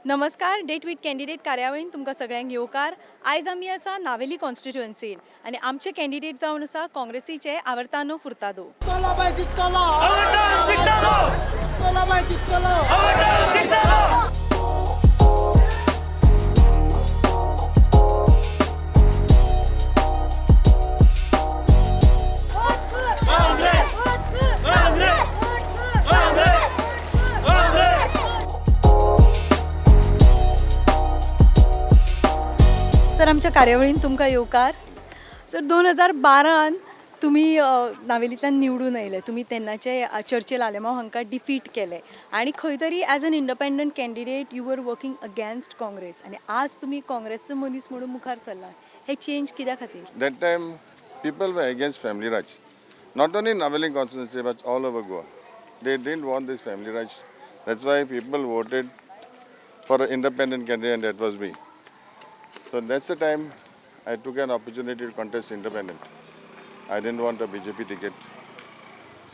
नमस्कार date with candidate कार्यावळीन तुमकां सगळ्यांक येवकार. आयज आमी आसा नावेली कॉन्स्टिट्युएन्सीन आनी आमचे कॅन्डिडेट जावन आसा काँग्रेसीचे आवर्तानो फुर्तादो. जितलो बाय जितलो आवडा जिंकतालो जितलो बाय जितलो आवडा जिंकतालो काँग्रेस काँग्रेस काँग्रेस काँग्रेस सर आमच्या कार्यावळीन तुमकां येवकार. सर 2012 तुमी नावेलींतल्यान निवडून आयले. तुमी तेन्नाचे चर्चिल आलेमांव हांकां डिफीट केले आनी खंय तरी as an independent candidate you were working against Congress आनी आज तुमी काँग्रेसचो मनीस म्हणून मुखार चल्ला. हे चेंज कित्या खातीर? That time, people were against family Raj. Not only in Naveli constituency, but all over Goa. They didn't want this family Raj. That's why people voted for an independent candidate, and that was me. So that's the time I took an opportunity to contest independent. I didn't want a BJP ticket,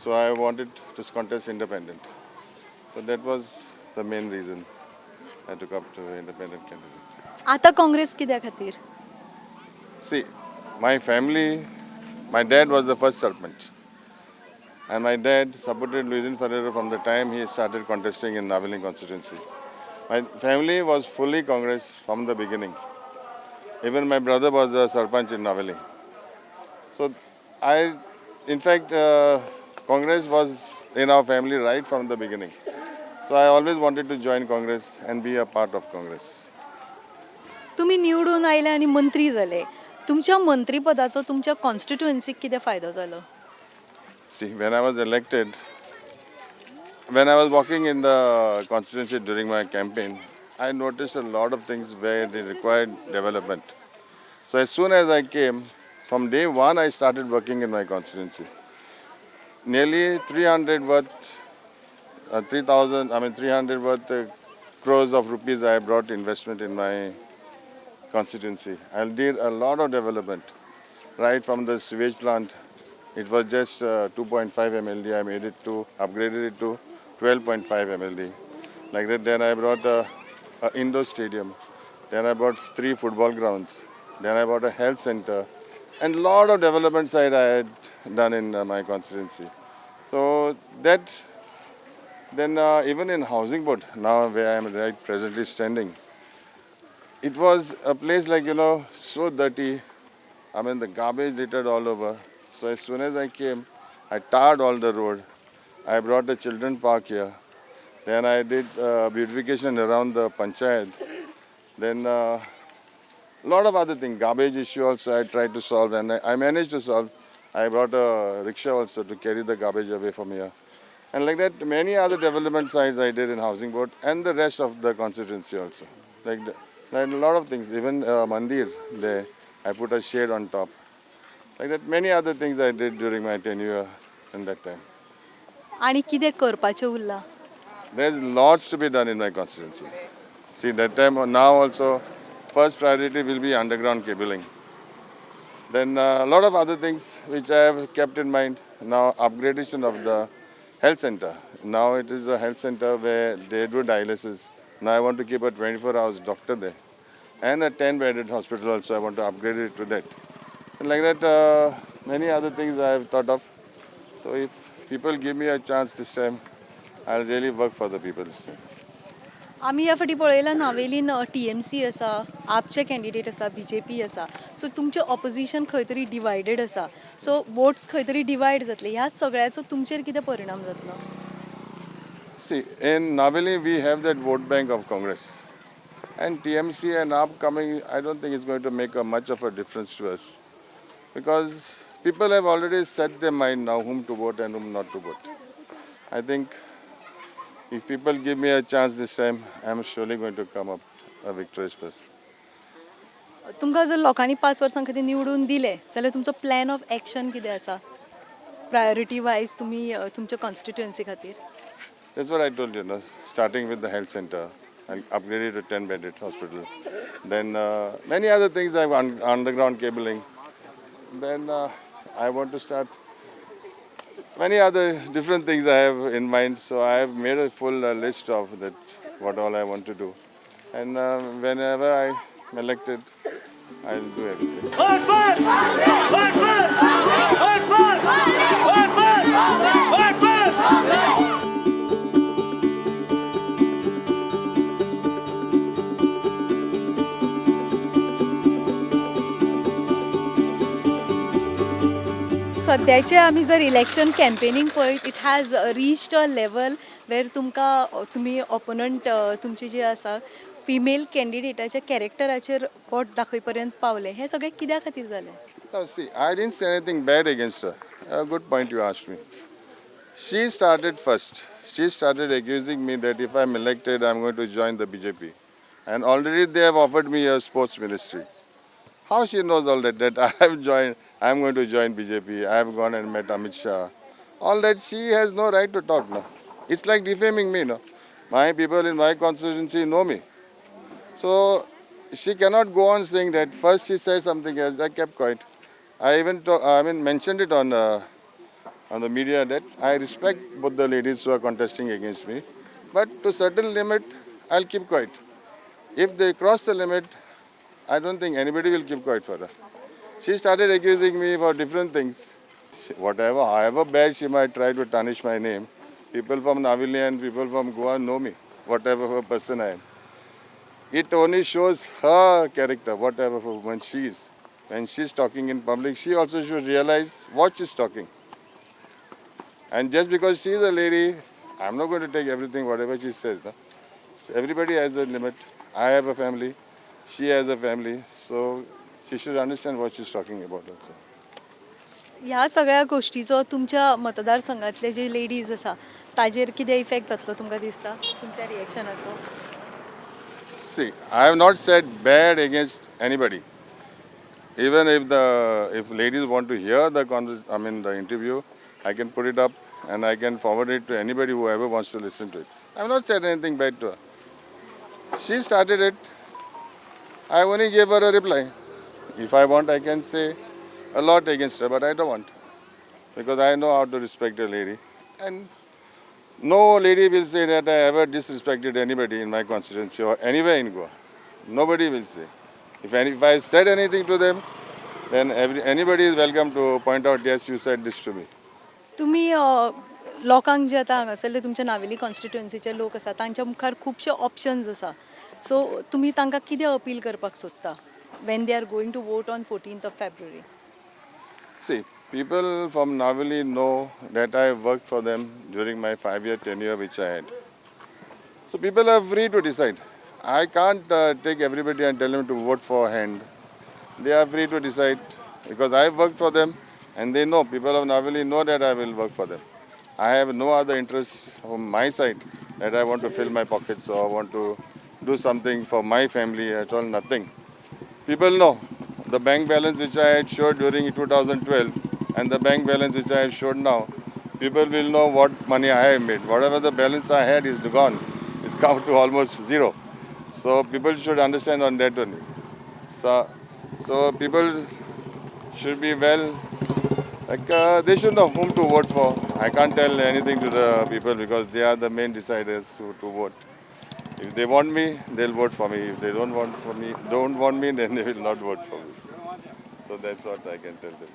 so I wanted to contest independent. So that was the main reason I took up to independent candidate. आता काँग्रेस कित्या खातीर? See, my family, my dad was the first sarpanch. And my dad supported Luisin Ferreira from the time he started contesting in Naveli constituency. My family was fully Congress from the beginning. Even my brother was a sarpanch in Naveli. So in fact, Congress was in our family right from the beginning. So I always wanted to join Congress and be a part of Congress. तुम्ही निवडून आयले आनी मंत्री जाले. तुमच्या मंत्रीपदाचो तुमच्या कॉन्स्टिट्युएन्सीक कितें फायदो जालो? See, when I was elected, when I was walking in the constituency during my campaign, I noticed a lot of things where they required development. So as soon as I came, from day one I started working in my constituency. Nearly 300 worth, 300 worth crores of rupees I brought investment in my constituency. I did a lot of development, right from the sewage plant. It was just 2.5 MLD. I made it to, upgraded it to 12.5 MLD. Like that, then I brought a indoor stadium. Then I brought 3 football grounds. Then I brought a health center. And lot of developments I had done in my constituency. So that, then even in Housing Board, now where I am right presently standing, it was a place like, so dirty. I mean, the garbage littered all over. So as soon as I came, I tarred all the road. I brought a children park here. Then I did beautification around the panchayat. Then a lot of other things. Garbage issue also I tried to solve, and I managed to solve. I brought a rickshaw also to carry the garbage away from here. And like that, many other development sites I did in Housing Board and the rest of the constituency also. Like a lot of things. Even Mandir there, I put a shade on top. Like that, many other things I did during my tenure in that time. आणि कितें करपाचें उरलां? There's lots to be done in my constituency. See, that time, now also, first priority will be underground cabling. Then a lot of other things which I have kept in mind. Now, upgradation of the health center. Now it is a health center where they do dialysis. Now I want to keep a 24 hours doctor there. And a 10-bedded hospital also, I want to upgrade it to that. And like that, many other things I have thought of. So if people give me a chance this time, I'll really work for the people this time. आमी ह्या फाटी पळयलां नावेलीन TMC आसा, आपचे candidate आसा, BJP आसा. सो तुमचें opposition खंय तरी डिवायडेड आसा. सो वोट्स खंय तरी डिवायड जातले. ह्या सगळ्याचो तुमचेर कितें परिणाम जातलो? See, in Naveli, we have that vote bank of Congress. And TMC and AAP coming, I don't think it's going to make much of a difference to us. Because people have already set their mind now whom to vote and whom not to vote. I think if people give me a chance this time, I'm surely going to come up a victorious person. तुमकां जर लोकांनी 5 वर्सां खातीर निवडून दिले जाल्यार तुमचो plan of action कितें आसा? प्रायोरिटी वायज तुमी तुमच्या कॉन्स्टिट्युएन्सी खातीर? That's what I told you, starting with the health center and upgraded to 10-bedded hospital. Then many other things I want, underground cabling. Then I want to start many other different things I have in mind. So I have made a full list of that, what all I want to do. And whenever I'm elected, I'll do everything. Vote for! Vote for! Vote for! Vote for! Vote for! सद्याचे आमी जर election campaigning पळयत it has reached a level where तुमकां तुमी opponent तुमचे जे आसा female कॅन्डिडेटाच्या कॅरेक्टराचेर boat दाखय पर्यंत पावले हे सगळें कित्या खातीर जालें Now, see, I didn't say anything bad against her. A good point you asked me. She started first. She started accusing me that if I'm elected, I'm going to join the BJP. And already they have offered me a sports ministry. How she knows all that? That I'm going to join BJP. I have gone and met Amit Shah. All that she has no right to talk now. It's like defaming me, no? My people in my constituency know me. So she cannot go on saying that. First she said something else. I kept quiet. I even mentioned it on the media that I respect both the ladies who are contesting against me, but to certain limit, I'll keep quiet. If they cross the limit, I don't think anybody will keep quiet for her. She started accusing me for different things. However bad she might try to tarnish my name, people from Navili and people from Goa know me, whatever person I am. It only shows her character, whatever woman she is. When she's talking in public, she also should realize what she's talking. And just because she's a lady, I'm not going to take everything, whatever she says. No? Everybody has a limit. I have a family. She has a family. So she should understand what she's talking about also. ह्या सगळ्या गोष्टीचो तुमच्या मतदारसंघातले जे ladies आसा ताजेर कितें effect जातलो तुमकां दिसता तुमच्या रिएक्शनाचो See, I have not said bad against anybody. Even if ladies want to hear the interview, I can put it up and I can forward it to anybody whoever wants to listen to it. I have not said anything bad to her. She started it. I only gave her a reply. If I want, I can say a lot against her, but I don't want. Because I know how to respect a lady. And no lady will say that I ever disrespected anybody in my constituency or anywhere in Goa. Nobody will say. If I said anything to them, then anybody is welcome to point out, yes, you said this to me. तुम्ही लोकांक जे आतां हांगासरले तुमच्या नावेली कॉन्स्टिट्युएन्सीचे लोक आसा तांच्या मुखार खुबशे options आसा सो तुमी तांकां कितें अपील करपाक सोदता when they are going to vote on 14th of February See, people from Navili know that I worked for them during my 5-year tenure which I had. So people are free to decide. I can't take everybody and tell them to vote for a hand. They are free to decide because I worked for them and they know, people of Navili know that I will work for them. I have no other interest from my side that I want to fill my pockets or want to do something for my family at all, nothing. People know the bank balance which I had showed during 2012 and the bank balance which I have showed now, people will know what money I have made. Whatever the balance I had is gone. It's come to almost zero. So people should understand on that only. So people should be they should know whom to vote for. I can't tell anything to the people because they are the main deciders to vote. If they want me, they'll vote for me. If they don't want me, then they will not vote for me. So that's what I can tell them.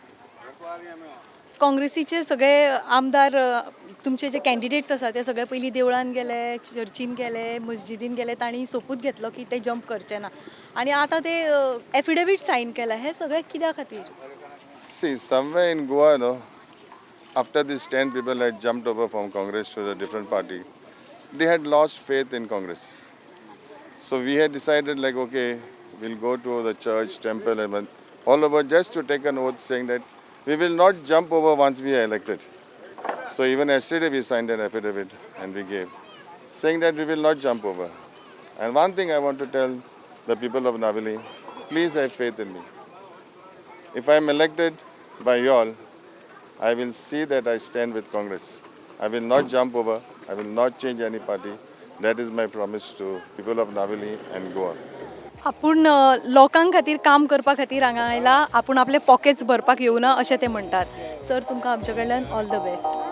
काँग्रेसीचे सगळे आमदार तुमचे जे candidates आसा ते सगळे पयलीं देवळान गेले चर्चीन गेले मस्जिदीन गेले तांणी सोपूत घेतलो की ते जंप करचे ना आनी आतां ते एफिडेवीट सायन केला हे सगळे कित्या खातीर See, somewhere in Goa, after these 10 people had jumped over from Congress to a different party, they had lost faith in Congress. So we had decided okay, we'll go to the church, temple, and all over just to take an oath saying that we will not jump over once we are elected. So even yesterday we signed an affidavit and we gave, saying that we will not jump over. And one thing I want to tell the people of Navili, please have faith in me. If I am elected by you all, I will see that I stand with Congress. I will not jump over. I will not change any party. That is my promise to people of Navili and Goa. आपूण लोकांक खातीर काम करपा खातीर हांगा आयला आपूण आपले पॉकेट्स भरपाक येवना अशें ते म्हणटात सर तुमकां आमचे कडल्यान ऑल द बेस्ट